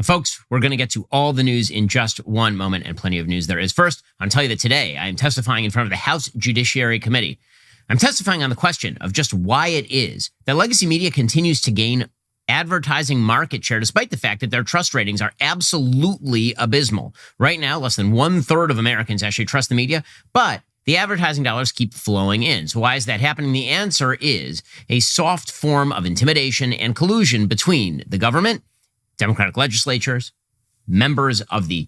Folks, we're going to get to all the news in just one moment, and plenty of news there is. First, I'm going to tell you that today I am testifying in front of the House Judiciary Committee. I'm testifying on the question of just why it is that legacy media continues to gain advertising market share, despite the fact that their trust ratings are absolutely abysmal. Right now, less than 1/3 of Americans actually trust the media, but the advertising dollars keep flowing in. So why is that happening? The answer is a soft form of intimidation and collusion between the government, Democratic legislatures, members of the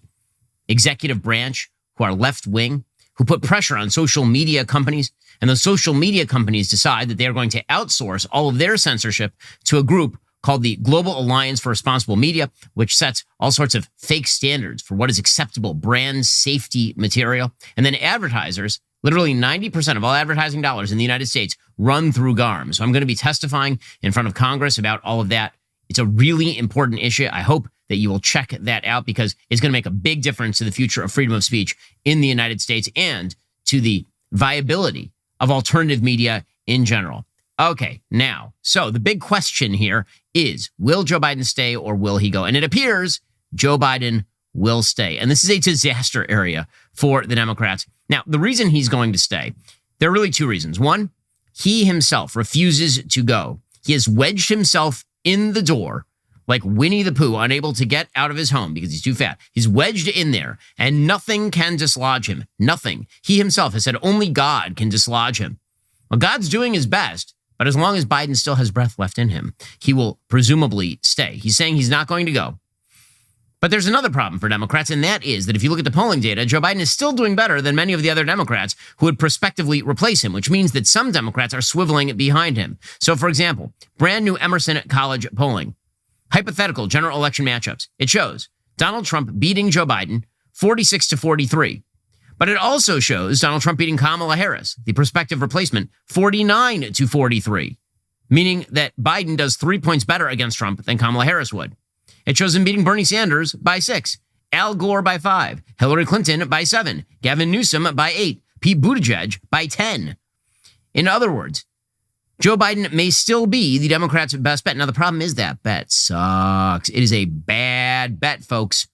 executive branch who are left-wing, who put pressure on social media companies, and those social media companies decide that they are going to outsource all of their censorship to a group called the Global Alliance for Responsible Media, which sets all sorts of fake standards for what is acceptable brand safety material. And then advertisers, literally 90% of all advertising dollars in the United States run through GARM. So I'm going to be testifying in front of Congress about all of that. It's a really important issue. I hope that you will check that out because it's going to make a big difference to the future of freedom of speech in the United States and to the viability of alternative media in general. Okay, now, so the big question here is, will Joe Biden stay or will he go? And it appears Joe Biden will stay. And this is a disaster area for the Democrats. Now, the reason he's going to stay, there are really two reasons. One, he himself refuses to go. He has wedged himself in the door like Winnie the Pooh, unable to get out of his home because he's too fat. He's wedged in there and nothing can dislodge him. Nothing. He himself has said only God can dislodge him. Well, God's doing his best, but as long as Biden still has breath left in him, he will presumably stay. He's saying he's not going to go. But there's another problem for Democrats, and that is that if you look at the polling data, Joe Biden is still doing better than many of the other Democrats who would prospectively replace him, which means that some Democrats are swiveling behind him. So, for example, brand new Emerson College polling, hypothetical general election matchups. It shows Donald Trump beating Joe Biden 46-43. But it also shows Donald Trump beating Kamala Harris, the prospective replacement, 49-43, meaning that Biden does 3 points better against Trump than Kamala Harris would. It shows him beating Bernie Sanders by 6, Al Gore by 5, Hillary Clinton by 7, Gavin Newsom by 8, Pete Buttigieg by 10. In other words, Joe Biden may still be the Democrats' best bet. Now, the problem is that bet sucks. It is a bad bet, folks.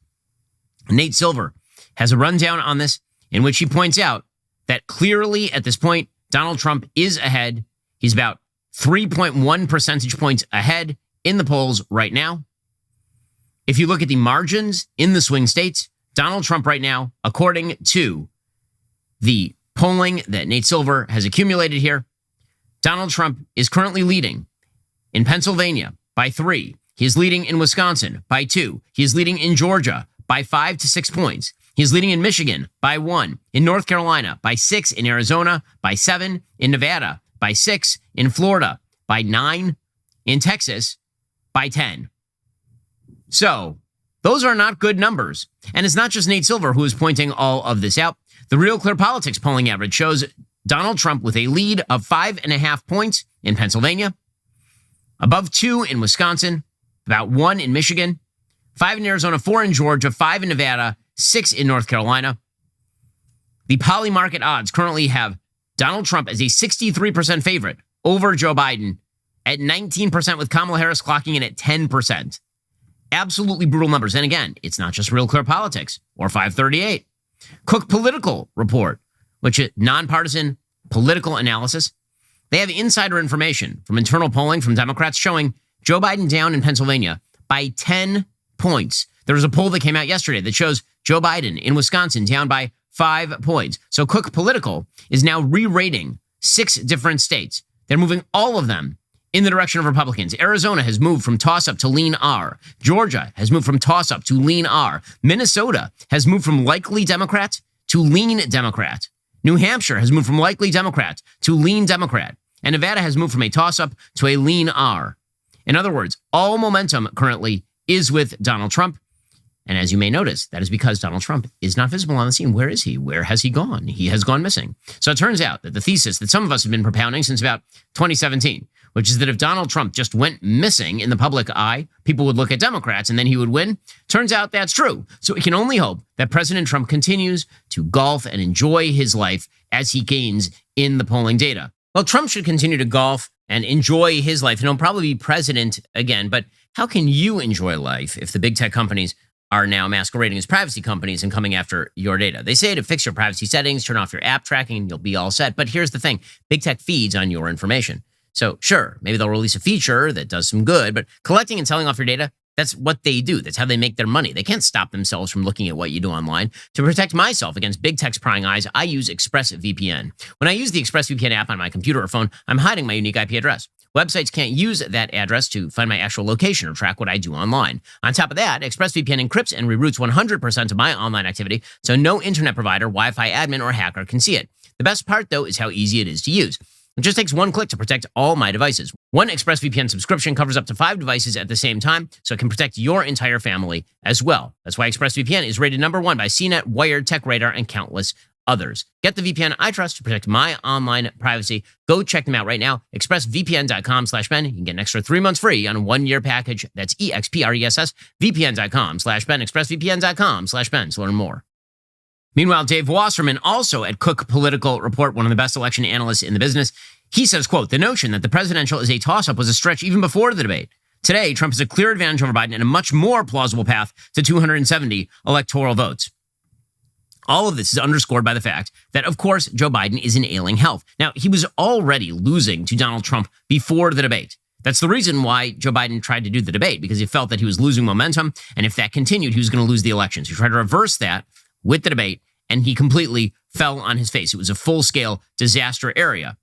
Nate Silver has a rundown on this in which he points out that clearly at this point, Donald Trump is ahead. He's about 3.1 percentage points ahead in the polls right now. If you look at the margins in the swing states, Donald Trump right now, according to the polling that Nate Silver has accumulated here, Donald Trump is currently leading in Pennsylvania by 3. He is leading in Wisconsin by 2. He is leading in Georgia by 5 to 6 points. He is leading in Michigan by 1, in North Carolina by 6, in Arizona by 7, in Nevada by 6, in Florida by 9, in Texas by 10. So those are not good numbers. And it's not just Nate Silver who is pointing all of this out. The Real Clear Politics polling average shows Donald Trump with a lead of 5.5 points in Pennsylvania, above 2 in Wisconsin, about 1 in Michigan, 5 in Arizona, 4 in Georgia, 5 in Nevada, 6 in North Carolina. The Polymarket odds currently have Donald Trump as a 63% favorite over Joe Biden at 19%, with Kamala Harris clocking in at 10%. Absolutely brutal numbers. And again, it's not just Real Clear Politics or 538. Cook Political Report, which is nonpartisan political analysis. They have insider information from internal polling from Democrats showing Joe Biden down in Pennsylvania by 10 points. There was a poll that came out yesterday that shows Joe Biden in Wisconsin down by 5 points. So Cook Political is now re-rating 6 different states. They're moving all of them in the direction of Republicans. Arizona has moved from toss-up to lean R. Georgia has moved from toss-up to lean R. Minnesota has moved from likely Democrat to lean Democrat. New Hampshire has moved from likely Democrat to lean Democrat. And Nevada has moved from a toss-up to a lean R. In other words, all momentum currently is with Donald Trump. And as you may notice, that is because Donald Trump is not visible on the scene. Where is he? Where has he gone? He has gone missing. So it turns out that the thesis that some of us have been propounding since about 2017, which is that if Donald Trump just went missing in the public eye, people would look at Democrats and then he would win. Turns out that's true. So we can only hope that President Trump continues to golf and enjoy his life as he gains in the polling data. Well, Trump should continue to golf and enjoy his life. And he'll probably be president again. But how can you enjoy life if the big tech companies are now masquerading as privacy companies and coming after your data? They say to fix your privacy settings, turn off your app tracking, and you'll be all set. But here's the thing. Big tech feeds on your information. So sure, maybe they'll release a feature that does some good, but collecting and selling off your data, that's what they do. That's how they make their money. They can't stop themselves from looking at what you do online. To protect myself against big tech's prying eyes, I use ExpressVPN. When I use the ExpressVPN app on my computer or phone, I'm hiding my unique IP address. Websites can't use that address to find my actual location or track what I do online. On top of that, ExpressVPN encrypts and reroutes 100% of my online activity, so no internet provider, Wi-Fi admin, or hacker can see it. The best part, though, is how easy it is to use. It just takes one click to protect all my devices. One ExpressVPN subscription covers up to 5 devices at the same time, so it can protect your entire family as well. That's why ExpressVPN is rated #1 by CNET, Wired, TechRadar, and countless others. Get the VPN I trust to protect my online privacy. Go check them out right now. ExpressVPN.com/Ben. You can get an extra 3 months free on a 1-year package. That's EXPRESS, VPN.com/Ben, ExpressVPN.com/Ben to learn more. Meanwhile, Dave Wasserman, also at Cook Political Report, one of the best election analysts in the business, he says, quote, the notion that the presidential is a toss-up was a stretch even before the debate. Today, Trump has a clear advantage over Biden and a much more plausible path to 270 electoral votes. All of this is underscored by the fact that, of course, Joe Biden is in ailing health. Now, he was already losing to Donald Trump before the debate. That's the reason why Joe Biden tried to do the debate, because he felt that he was losing momentum, and if that continued, he was going to lose the election. So he tried to reverse that with the debate, and he completely fell on his face. It was a full-scale disaster area.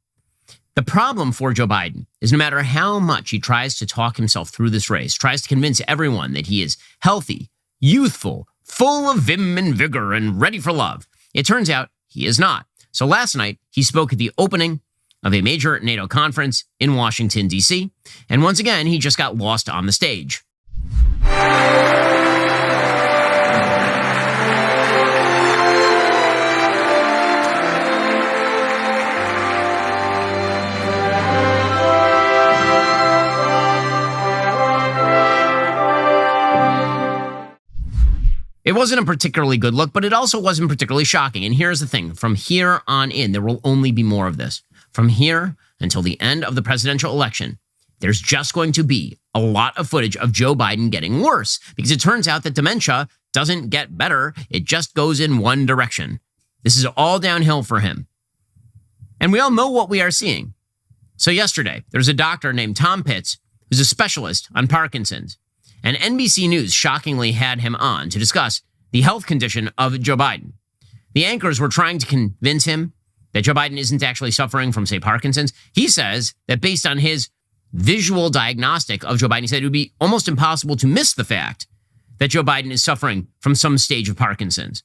The problem for Joe Biden is no matter how much he tries to talk himself through this race, tries to convince everyone that he is healthy, youthful, full of vim and vigor, and ready for love, it turns out he is not. So last night, he spoke at the opening of a major NATO conference in Washington, D.C., and once again, he just got lost on the stage. It wasn't a particularly good look, but it also wasn't particularly shocking. And here's the thing. From here on in, there will only be more of this. From here until the end of the presidential election, there's just going to be a lot of footage of Joe Biden getting worse, because it turns out that dementia doesn't get better. It just goes in one direction. This is all downhill for him. And we all know what we are seeing. So yesterday, there's a doctor named Tom Pitts who's a specialist on Parkinson's. And NBC News shockingly had him on to discuss the health condition of Joe Biden. The anchors were trying to convince him that Joe Biden isn't actually suffering from, say, Parkinson's. He says that based on his visual diagnostic of Joe Biden, he said it would be almost impossible to miss the fact that Joe Biden is suffering from some stage of Parkinson's.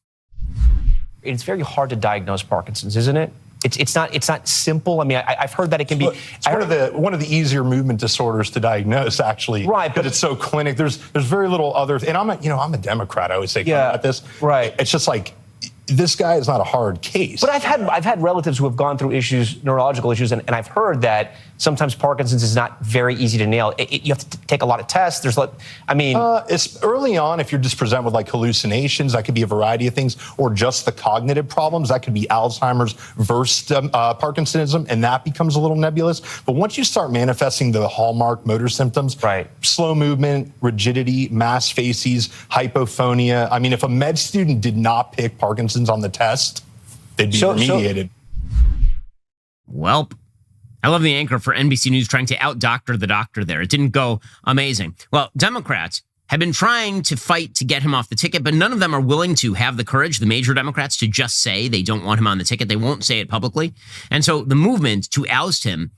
It's very hard to diagnose Parkinson's, isn't it? It's not simple. I mean, I've heard that it can be. It's one of the easier movement disorders to diagnose, actually. Right, but it's so clinic. There's very little other. And I'm a Democrat. I always say about this. Right. It's just like, this guy is not a hard case. But I've had relatives who have gone through neurological issues, and I've heard that sometimes Parkinson's is not very easy to nail. You have to take a lot of tests. It's early on. If you're just presented with like hallucinations, that could be a variety of things, or just the cognitive problems. That could be Alzheimer's versus Parkinsonism, and that becomes a little nebulous. But once you start manifesting the hallmark motor symptoms, right, slow movement, rigidity, mass facies, hypophonia. I mean, if a med student did not pick Parkinson's on the test, they'd be remediated. Welp. I love the anchor for NBC News trying to out-doctor the doctor there. It didn't go amazing. Well, Democrats have been trying to fight to get him off the ticket, but none of them are willing to have the courage, the major Democrats, to just say they don't want him on the ticket. They won't say it publicly. And so the movement to oust him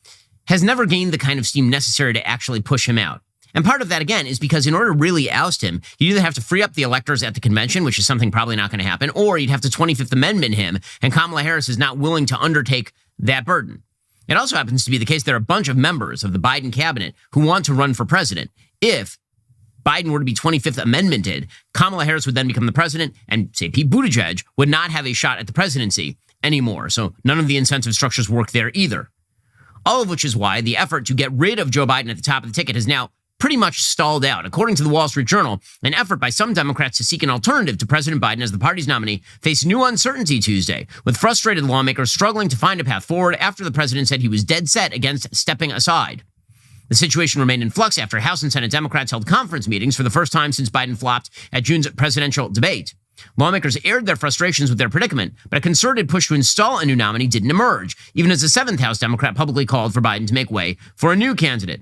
has never gained the kind of steam necessary to actually push him out. And part of that, again, is because in order to really oust him, you either have to free up the electors at the convention, which is something probably not going to happen, or you'd have to 25th Amendment him, and Kamala Harris is not willing to undertake that burden. It also happens to be the case there are a bunch of members of the Biden cabinet who want to run for president. If Biden were to be 25th Amendmented, Kamala Harris would then become the president, and, say, Pete Buttigieg would not have a shot at the presidency anymore. So none of the incentive structures work there either. All of which is why the effort to get rid of Joe Biden at the top of the ticket has now pretty much stalled out. According to the Wall Street Journal, an effort by some Democrats to seek an alternative to President Biden as the party's nominee faced new uncertainty Tuesday, with frustrated lawmakers struggling to find a path forward after the president said he was dead set against stepping aside. The situation remained in flux after House and Senate Democrats held conference meetings for the first time since Biden flopped at June's presidential debate. Lawmakers aired their frustrations with their predicament, but a concerted push to install a new nominee didn't emerge, even as the 7th House Democrat publicly called for Biden to make way for a new candidate.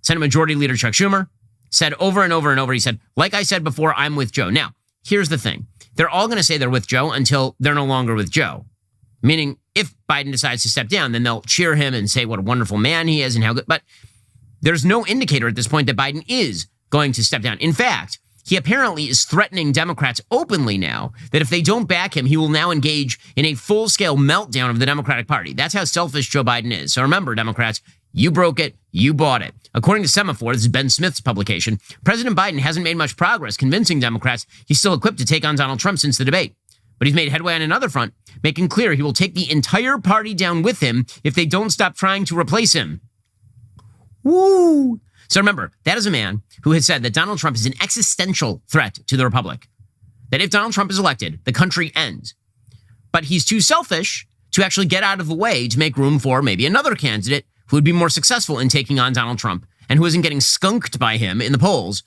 Senate Majority Leader Chuck Schumer said over and over and over, he said, like I said before, I'm with Joe. Now, here's the thing. They're all going to say they're with Joe until they're no longer with Joe. Meaning, if Biden decides to step down, then they'll cheer him and say what a wonderful man he is and how good. But there's no indicator at this point that Biden is going to step down. In fact, he apparently is threatening Democrats openly now that if they don't back him, he will now engage in a full-scale meltdown of the Democratic Party. That's how selfish Joe Biden is. So remember, Democrats, you broke it, you bought it. According to Semaphore, this is Ben Smith's publication, President Biden hasn't made much progress convincing Democrats he's still equipped to take on Donald Trump since the debate. But he's made headway on another front, making clear he will take the entire party down with him if they don't stop trying to replace him. Woo! So remember, that is a man who has said that Donald Trump is an existential threat to the republic. That if Donald Trump is elected, the country ends. But he's too selfish to actually get out of the way to make room for maybe another candidate who would be more successful in taking on Donald Trump and who isn't getting skunked by him in the polls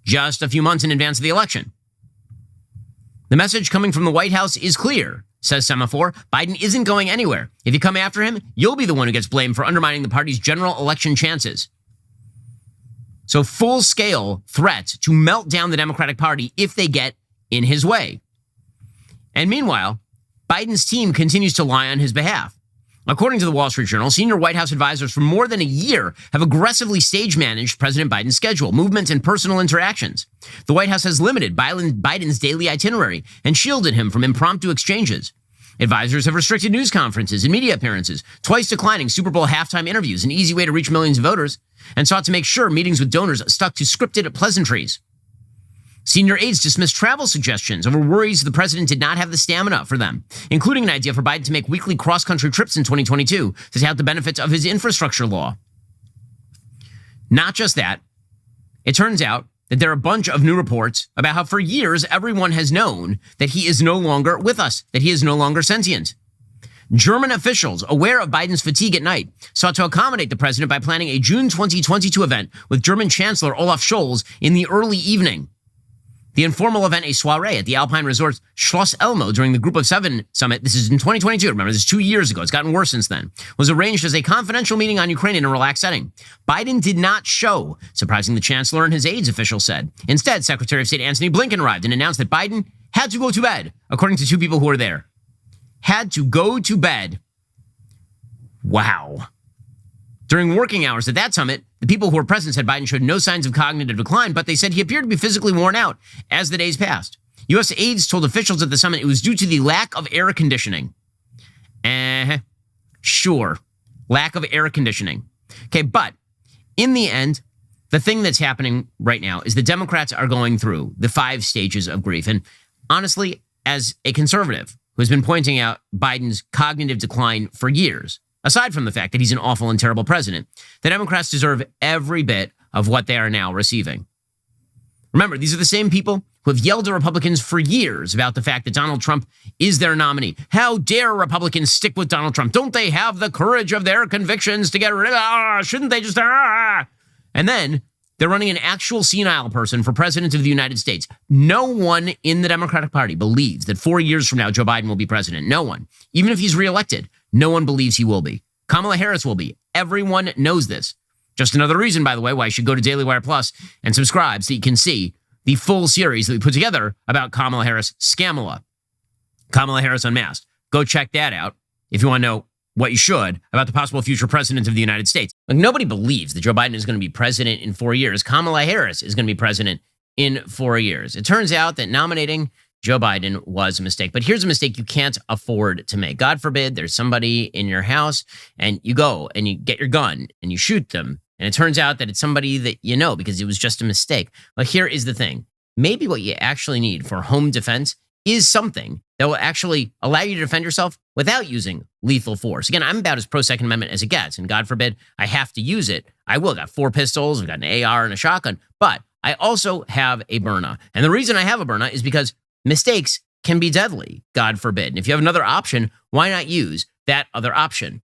just a few months in advance of the election. The message coming from the White House is clear, says Semaphore. Biden isn't going anywhere. If you come after him, you'll be the one who gets blamed for undermining the party's general election chances. So full-scale threat to melt down the Democratic Party if they get in his way. And meanwhile, Biden's team continues to lie on his behalf. According to the Wall Street Journal, senior White House advisors for more than a year have aggressively stage-managed President Biden's schedule, movements, and personal interactions. The White House has limited Biden's daily itinerary and shielded him from impromptu exchanges. Advisors have restricted news conferences and media appearances, twice declining Super Bowl halftime interviews, an easy way to reach millions of voters, and sought to make sure meetings with donors stuck to scripted pleasantries. Senior aides dismissed travel suggestions over worries the president did not have the stamina for them, including an idea for Biden to make weekly cross-country trips in 2022 to tout the benefits of his infrastructure law. Not just that, it turns out that there are a bunch of new reports about how for years everyone has known that he is no longer with us, that he is no longer sentient. German officials, aware of Biden's fatigue at night, sought to accommodate the president by planning a June 2022 event with German Chancellor Olaf Scholz in the early evening. The informal event, a soiree at the Alpine Resort's Schloss Elmo during the Group of Seven summit, this is in 2022, remember, this is 2 years ago, it's gotten worse since then, was arranged as a confidential meeting on Ukraine in a relaxed setting. Biden did not show, surprising the chancellor and his aides, officials said. Instead, Secretary of State Antony Blinken arrived and announced that Biden had to go to bed, according to two people who were there. Had to go to bed. Wow. During working hours at that summit, the people who were present said Biden showed no signs of cognitive decline, but they said he appeared to be physically worn out as the days passed. U.S. aides told officials at the summit it was due to the lack of air conditioning. Sure. Lack of air conditioning. Okay, but in the end, the thing that's happening right now is the Democrats are going through the 5 stages of grief. And honestly, as a conservative who has been pointing out Biden's cognitive decline for years, aside from the fact that he's an awful and terrible president, the Democrats deserve every bit of what they are now receiving. Remember, these are the same people who have yelled at Republicans for years about the fact that Donald Trump is their nominee. How dare Republicans stick with Donald Trump? Don't they have the courage of their convictions to get rid of, shouldn't they just, And then they're running an actual senile person for president of the United States. No one in the Democratic Party believes that 4 years from now, Joe Biden will be president. No one. Even if he's reelected, no one believes he will be. Kamala Harris will be. Everyone knows this. Just another reason, by the way, why you should go to DailyWire Plus and subscribe so you can see the full series that we put together about Kamala Harris Scamala. Kamala Harris Unmasked. Go check that out if you want to know what you should about the possible future president of the United States. Like, nobody believes that Joe Biden is going to be president in 4 years. Kamala Harris is going to be president in 4 years. It turns out that nominating Joe Biden was a mistake. But here's a mistake you can't afford to make. God forbid there's somebody in your house and you go and you get your gun and you shoot them. And it turns out that it's somebody that you know because it was just a mistake. But here is the thing. Maybe what you actually need for home defense is something that will actually allow you to defend yourself without using lethal force. Again, I'm about as pro-Second Amendment as it gets, and God forbid I have to use it. I will. I've got 4 pistols, I've got an AR and a shotgun, but I also have a Byrna. And the reason I have a Byrna is because mistakes can be deadly, God forbid. And if you have another option, why not use that other option?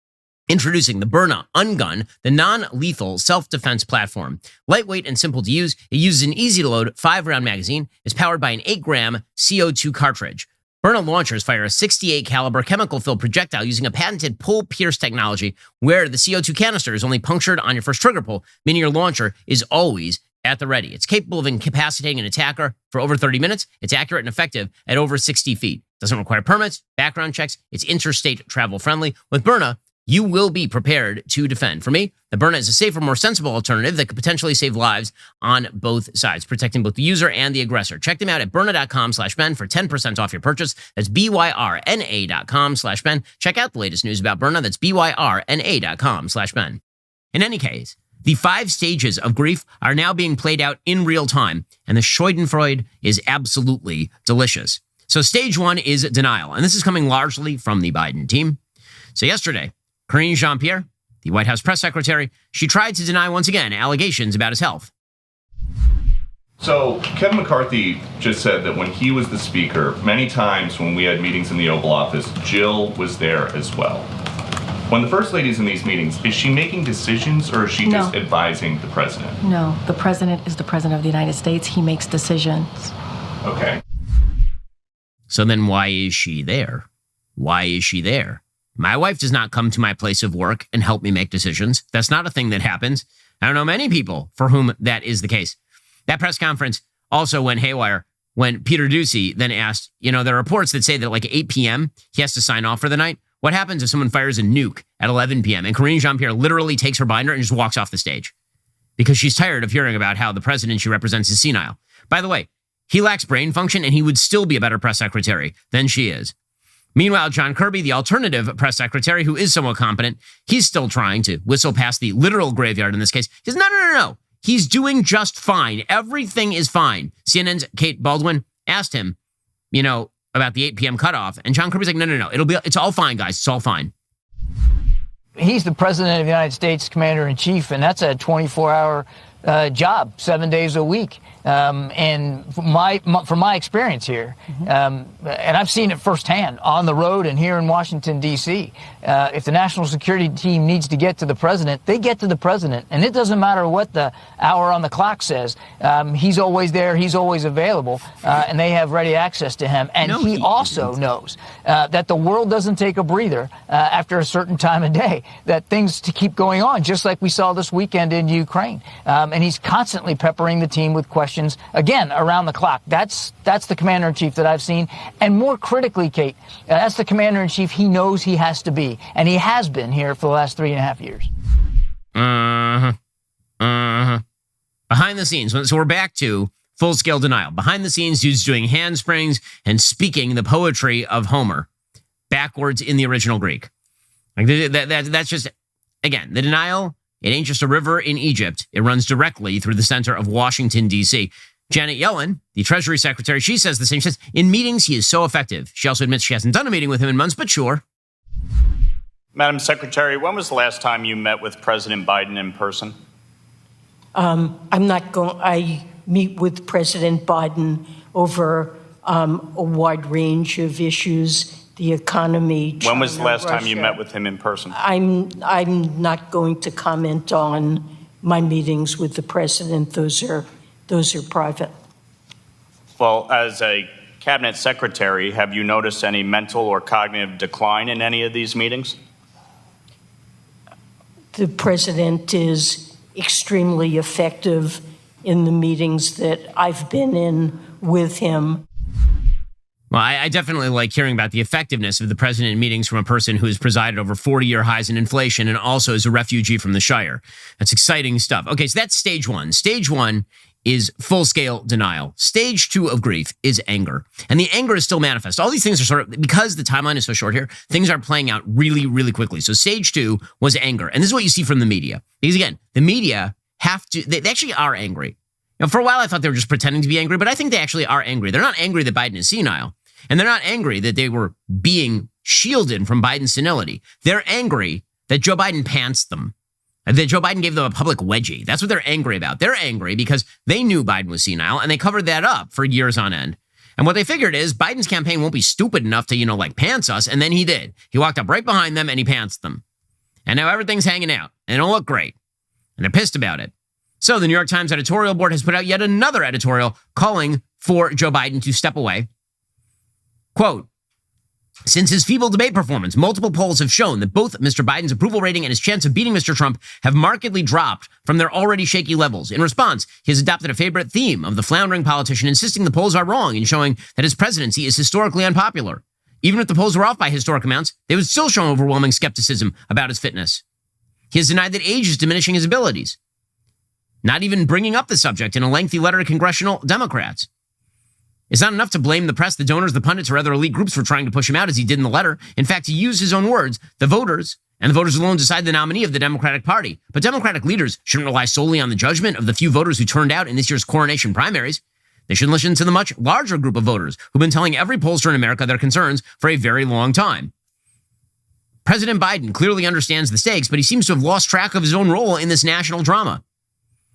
Introducing the Byrna Ungun, the non-lethal self-defense platform. Lightweight and simple to use, it uses an easy-to-load 5-round magazine. It's powered by an 8-gram CO2 cartridge. Byrna launchers fire a 68 caliber chemical-filled projectile using a patented pull-pierce technology where the CO2 canister is only punctured on your first trigger pull, meaning your launcher is always at the ready. It's capable of incapacitating an attacker for over 30 minutes. It's accurate and effective at over 60 feet. Doesn't require permits, background checks. It's interstate travel friendly. With Byrna, you will be prepared to defend. For me, the Byrna is a safer, more sensible alternative that could potentially save lives on both sides, protecting both the user and the aggressor. Check them out at Byrna.com/Ben for 10% off your purchase. That's BYRNA.com/Ben. Check out the latest news about Byrna. That's BYRNA.com/Ben. In any case, the 5 stages of grief are now being played out in real time, and the Schadenfreude is absolutely delicious. So stage 1 is denial, and this is coming largely from the Biden team. So yesterday, Karine Jean-Pierre, the White House press secretary, she tried to deny once again allegations about his health. So Kevin McCarthy just said that when he was the speaker, many times when we had meetings in the Oval Office, Jill was there as well. When the First Lady's in these meetings, is she making decisions or is she just advising the president? No, the president is the president of the United States. He makes decisions. Okay. So then why is she there? Why is she there? My wife does not come to my place of work and help me make decisions. That's not a thing that happens. I don't know many people for whom that is the case. That press conference also went haywire when Peter Doocy then asked, there are reports that say that like 8 p.m. he has to sign off for the night. What happens if someone fires a nuke at 11 p.m. and Karine Jean-Pierre literally takes her binder and just walks off the stage? Because she's tired of hearing about how the president she represents is senile. By the way, he lacks brain function and he would still be a better press secretary than she is. Meanwhile, John Kirby, the alternative press secretary, who is somewhat competent, he's still trying to whistle past the literal graveyard in this case. He says, no. He's doing just fine. Everything is fine. CNN's Kate Baldwin asked him, about the 8 p.m. cutoff. And John Kirby's like, no. It's all fine, guys. It's all fine. He's the president of the United States, commander-in-chief, and that's a 24-hour job, 7 days a week. And from my experience here, and I've seen it firsthand on the road and here in Washington, D.C., if the national security team needs to get to the president, they get to the president. And it doesn't matter what the hour on the clock says. He's always there. He's always available. And they have ready access to him. And he also knows that the world doesn't take a breather after a certain time of day, that things to keep going on, just like we saw this weekend in Ukraine. And he's constantly peppering the team with questions, again, around the clock. That's the commander-in-chief that I've seen. And more critically, Kate, that's the commander-in-chief he knows he has to be. And he has been here for the last 3.5 years. Behind the scenes. So we're back to full-scale denial. Behind the scenes, dude's doing handsprings and speaking the poetry of Homer backwards in the original Greek. Like that's just, again, the denial. It ain't just a river in Egypt. It runs directly through the center of Washington, D.C. Janet Yellen, the Treasury Secretary, she says the same. She says, in meetings, he is so effective. She also admits she hasn't done a meeting with him in months, but sure. Madam Secretary, when was the last time you met with President Biden in person? I meet with President Biden over a wide range of issues. The economy, China, when was the last Russia. time you met with him in person? I'm not going to comment on my meetings with the president. Those are private. Well, as a cabinet secretary, have you noticed any mental or cognitive decline in any of these meetings? The president is extremely effective in the meetings that I've been in with him. Well, I definitely like hearing about the effectiveness of the president in meetings from a person who has presided over 40-year highs in inflation and also is a refugee from the Shire. That's exciting stuff. Okay, so that's stage 1. Stage 1 is full-scale denial. Stage 2 of grief is anger. And the anger is still manifest. All these things are sort of, because the timeline is so short here, things are playing out really, really quickly. So stage 2 was anger. And this is what you see from the media. Because again, the media they actually are angry. For a while, I thought they were just pretending to be angry, but I think they actually are angry. They're not angry that Biden is senile. And they're not angry that they were being shielded from Biden's senility. They're angry that Joe Biden pantsed them, that Joe Biden gave them a public wedgie. That's what they're angry about. They're angry because they knew Biden was senile, and they covered that up for years on end. And what they figured is Biden's campaign won't be stupid enough to, pants us, and then he did. He walked up right behind them, and he pantsed them. And now everything's hanging out, and it'll look great. And they're pissed about it. So the New York Times editorial board has put out yet another editorial calling for Joe Biden to step away. Quote, since his feeble debate performance, multiple polls have shown that both Mr. Biden's approval rating and his chance of beating Mr. Trump have markedly dropped from their already shaky levels. In response, he has adopted a favorite theme of the floundering politician, insisting the polls are wrong and showing that his presidency is historically unpopular. Even if the polls were off by historic amounts, they would still show overwhelming skepticism about his fitness. He has denied that age is diminishing his abilities, not even bringing up the subject in a lengthy letter to congressional Democrats. It's not enough to blame the press, the donors, the pundits, or other elite groups for trying to push him out, as he did in the letter. In fact, he used his own words, the voters, and the voters alone decide the nominee of the Democratic Party. But Democratic leaders shouldn't rely solely on the judgment of the few voters who turned out in this year's coronation primaries. They should listen to the much larger group of voters who've been telling every pollster in America their concerns for a very long time. President Biden clearly understands the stakes, but he seems to have lost track of his own role in this national drama.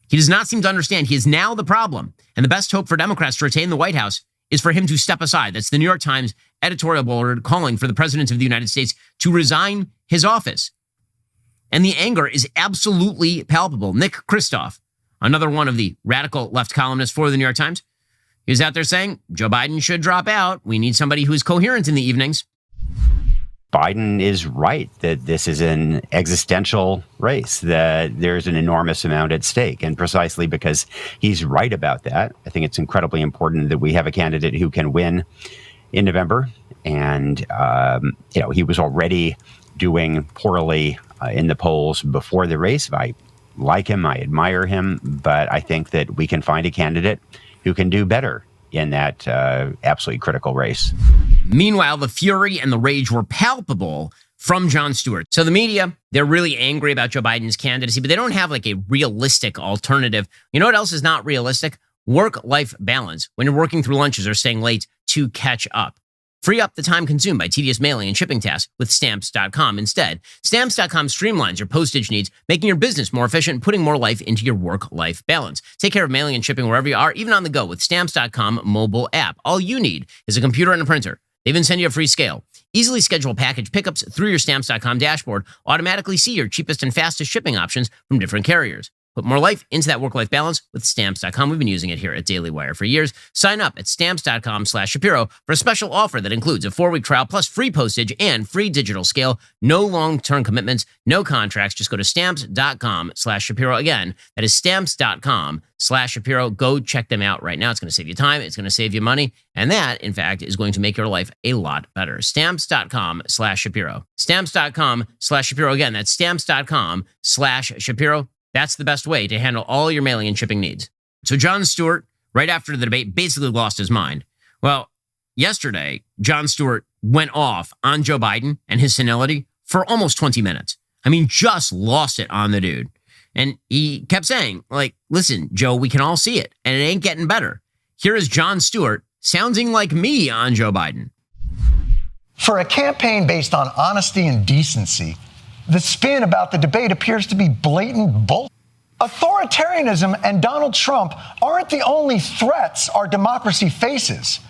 He does not seem to understand he is now the problem, and the best hope for Democrats to retain the White House is for him to step aside. That's the New York Times editorial board calling for the President of the United States to resign his office. And the anger is absolutely palpable. Nick Kristoff, another one of the radical left columnists for the New York Times, he was out there saying, Joe Biden should drop out. We need somebody who is coherent in the evenings. Biden is right that this is an existential race, that there's an enormous amount at stake. And precisely because he's right about that, I think it's incredibly important that we have a candidate who can win in November. And, he was already doing poorly in the polls before the race. I like him, I admire him, but I think that we can find a candidate who can do better in that absolutely critical race. Meanwhile, the fury and the rage were palpable from Jon Stewart. So the media, they're really angry about Joe Biden's candidacy, but they don't have a realistic alternative. You know what else is not realistic? Work-life balance, when you're working through lunches or staying late to catch up. Free up the time consumed by tedious mailing and shipping tasks with Stamps.com instead. Stamps.com streamlines your postage needs, making your business more efficient and putting more life into your work-life balance. Take care of mailing and shipping wherever you are, even on the go with Stamps.com mobile app. All you need is a computer and a printer. They even send you a free scale. Easily schedule package pickups through your Stamps.com dashboard. Automatically see your cheapest and fastest shipping options from different carriers. Put more life into that work-life balance with Stamps.com. We've been using it here at DailyWire for years. Sign up at Stamps.com/Shapiro for a special offer that includes a 4-week trial plus free postage and free digital scale. No long-term commitments, no contracts. Just go to Stamps.com/Shapiro. Again, that is Stamps.com/Shapiro. Go check them out right now. It's going to save you time. It's going to save you money. And that, in fact, is going to make your life a lot better. Stamps.com/Shapiro. Stamps.com/Shapiro. Again, that's Stamps.com/Shapiro. That's the best way to handle all your mailing and shipping needs. So Jon Stewart, right after the debate, basically lost his mind. Well, yesterday, Jon Stewart went off on Joe Biden and his senility for almost 20 minutes. I mean, just lost it on the dude. And he kept saying, listen, Joe, we can all see it, and it ain't getting better. Here is Jon Stewart sounding like me on Joe Biden. For a campaign based on honesty and decency, the spin about the debate appears to be blatant bull. Authoritarianism and Donald Trump aren't the only threats our democracy faces.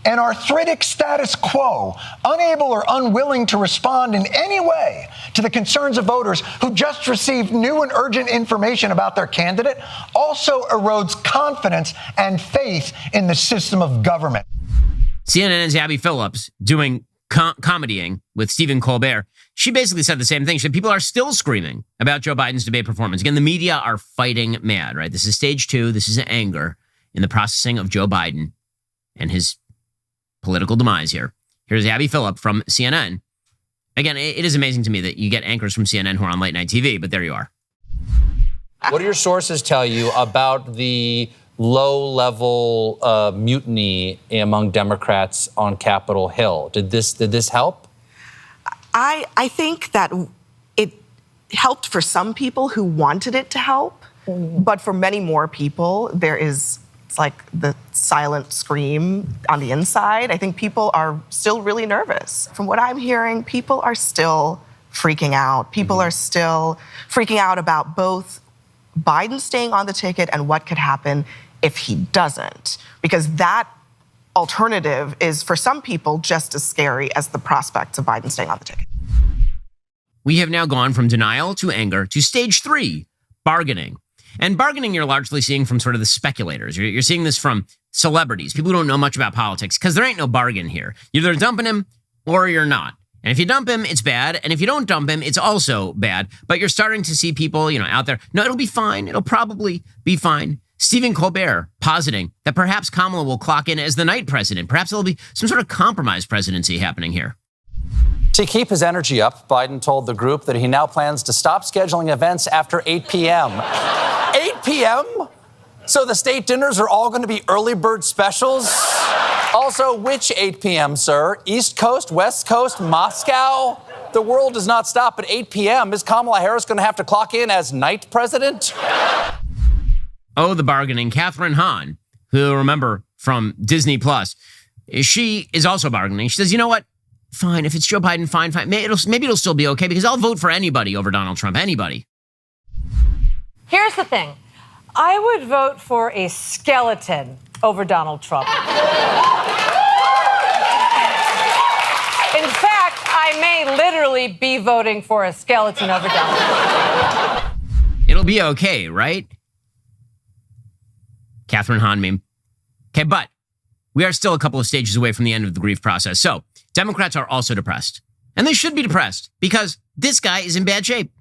An arthritic status quo, unable or unwilling to respond in any way to the concerns of voters who just received new and urgent information about their candidate, also erodes confidence and faith in the system of government. CNN's Abby Phillips doing comedying with Stephen Colbert, she basically said the same thing. She said people are still screaming about Joe Biden's debate performance. Again, the media are fighting mad, right? This is stage 2. This is anger in the processing of Joe Biden and his political demise here. Here's Abby Phillip from CNN. Again, it is amazing to me that you get anchors from CNN who are on late night TV, but there you are. What do your sources tell you about the low-level mutiny among Democrats on Capitol Hill? Did this help? I think that it helped for some people who wanted it to help, but for many more people, there is it's like the silent scream on the inside. I think people are still really nervous. From what I'm hearing, people are still freaking out. People are still freaking out about both Biden staying on the ticket and what could happen if he doesn't. Because that alternative is, for some people, just as scary as the prospects of Biden staying on the ticket. We have now gone from denial to anger to stage 3, bargaining. And bargaining you're largely seeing from sort of the speculators. You're seeing this from celebrities, people who don't know much about politics, because there ain't no bargain here. You're either dumping him or you're not. And if you dump him, it's bad. And if you don't dump him, it's also bad. But you're starting to see people, out there. No, it'll be fine. It'll probably be fine. Stephen Colbert positing that perhaps Kamala will clock in as the night president. Perhaps there'll be some sort of compromise presidency happening here. To keep his energy up, Biden told the group that he now plans to stop scheduling events after 8 p.m. 8 p.m.? So the state dinners are all going to be early bird specials? Also, which 8 p.m., sir? East Coast, West Coast, Moscow? The world does not stop at 8 p.m. Is Kamala Harris going to have to clock in as night president? Oh, the bargaining. Kathryn Hahn, who, remember, from Disney Plus, she is also bargaining. She says, you know what? Fine. If it's Joe Biden, fine. Maybe it'll still be okay because I'll vote for anybody over Donald Trump. Anybody. Here's the thing. I would vote for a skeleton over Donald Trump. In fact, I may literally be voting for a skeleton over Donald Trump. It'll be okay, right? Kathryn Hahn meme. Okay, but we are still a couple of stages away from the end of the grief process. So Democrats are also depressed. And they should be depressed because this guy is in bad shape.